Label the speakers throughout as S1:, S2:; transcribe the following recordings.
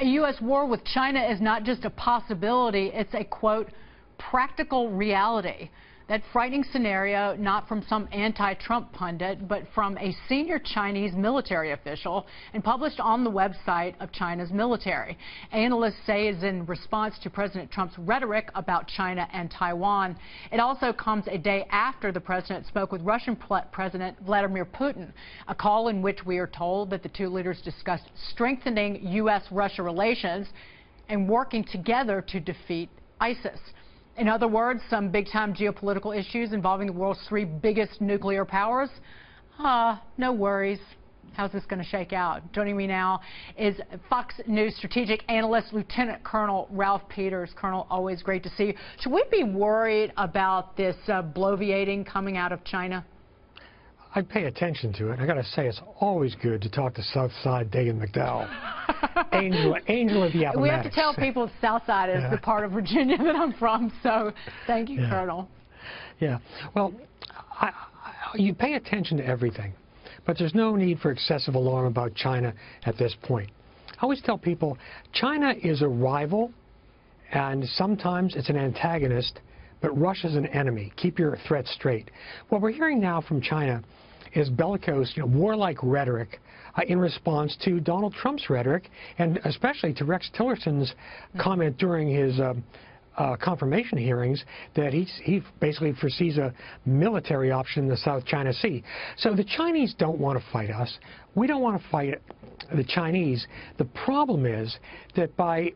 S1: A U.S. war with China is not just a possibility, it's a, quote, practical reality. That frightening scenario, not from some anti-Trump pundit, but from a senior Chinese military official and published on the website of China's military. Analysts say it is in response to President Trump's rhetoric about China and Taiwan. It also comes a day after the president spoke with Russian President Vladimir Putin, a call in which we are told that the two leaders discussed strengthening U.S.-Russia relations and working together to defeat ISIS. In other words, some big-time geopolitical issues involving the world's three biggest nuclear powers. No worries. How's this going to shake out? Joining me now is Fox News strategic analyst Lieutenant Colonel Ralph Peters. Colonel, always great to see you. Should we be worried about this bloviating coming out of China?
S2: I'd pay attention to it. I got to say, it's always good to talk to Southside Dagan McDowell. Angel of the Appomattox.
S1: We have to tell people Southside is the part of Virginia that I'm from, so thank you, Colonel.
S2: Yeah, well, you pay attention to everything, but there's no need for excessive alarm about China at this point. I always tell people, China is a rival, and sometimes it's an antagonist, but Russia's an enemy. Keep your threats straight. What we're hearing now from China is bellicose, warlike rhetoric in response to Donald Trump's rhetoric, and especially to Rex Tillerson's comment during his confirmation hearings that he basically foresees a military option in the South China Sea. So the Chinese don't want to fight us. We don't want to fight the Chinese. The problem is that by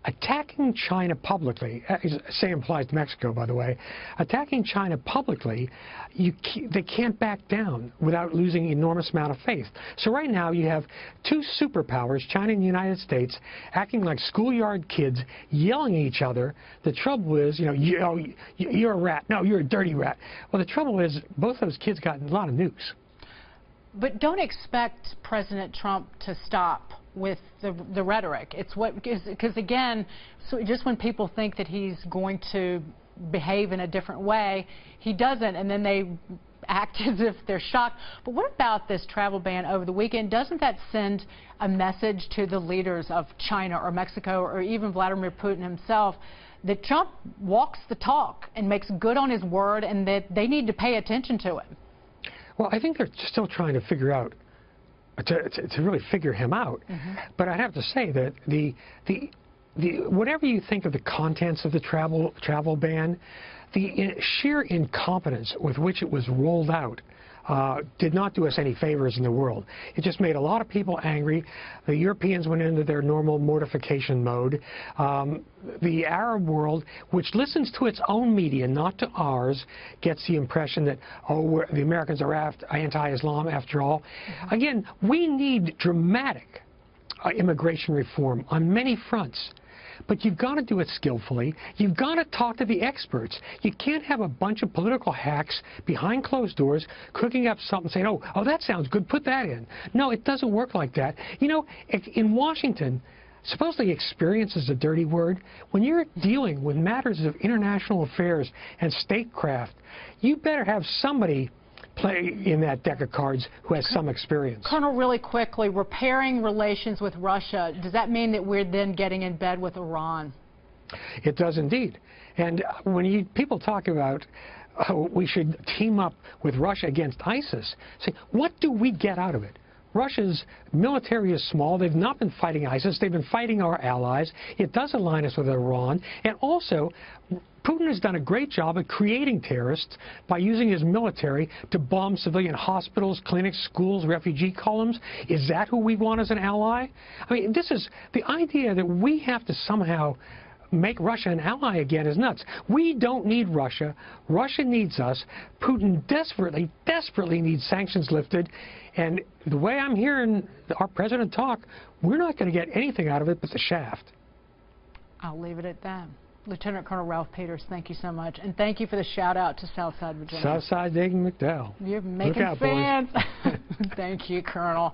S2: attacking China publicly, say implies to Mexico, by the way, attacking China publicly, they can't back down without losing an enormous amount of faith. So right now you have two superpowers, China and the United States, acting like schoolyard kids, yelling at each other. The trouble is, you're a rat. No, you're a dirty rat. Well, the trouble is, both those kids got a lot of nukes.
S1: But don't expect President Trump to stop with the rhetoric. It's because again, so just when people think that he's going to behave in a different way, he doesn't, and then they act as if they're shocked. But what about this travel ban over the weekend? Doesn't that send a message to the leaders of China or Mexico or even Vladimir Putin himself that Trump walks the talk and makes good on his word, and that they need to pay attention to him?
S2: Well, I think they're still trying to figure out to really figure him out. But I have to say that whatever you think of the contents of the travel ban, the sheer incompetence with which it was rolled out did not do us any favors in the world. It just made a lot of people angry. The Europeans went into their normal mortification mode. The Arab world, which listens to its own media, not to ours, gets the impression that, oh, the Americans are anti-Islam after all. Again, we need dramatic immigration reform on many fronts. But you've got to do it skillfully. You've got to talk to the experts. You can't have a bunch of political hacks behind closed doors cooking up something saying, oh, that sounds good, put that in. No, it doesn't work like that. In Washington, supposedly experience is a dirty word. When you're dealing with matters of international affairs and statecraft, you better have somebody play in that deck of cards who has some experience.
S1: Colonel, really quickly, repairing relations with Russia, does that mean that we're then getting in bed with Iran?
S2: It does indeed. And when people talk about we should team up with Russia against ISIS, say, what do we get out of it? Russia's military is small. They've not been fighting ISIS. They've been fighting our allies. It does align us with Iran. And also, Putin has done a great job at creating terrorists by using his military to bomb civilian hospitals, clinics, schools, refugee columns. Is that who we want as an ally? I mean, this is the idea that we have to somehow make Russia an ally again is nuts. We don't need Russia. Russia needs us. Putin desperately, desperately needs sanctions lifted. And the way I'm hearing our president talk, we're not going to get anything out of it but the shaft.
S1: I'll leave it at that. Lieutenant Colonel Ralph Peters, thank you so much. And thank you for the shout out to Southside Virginia.
S2: Southside Dagan McDowell.
S1: You're making fans. Thank you, Colonel.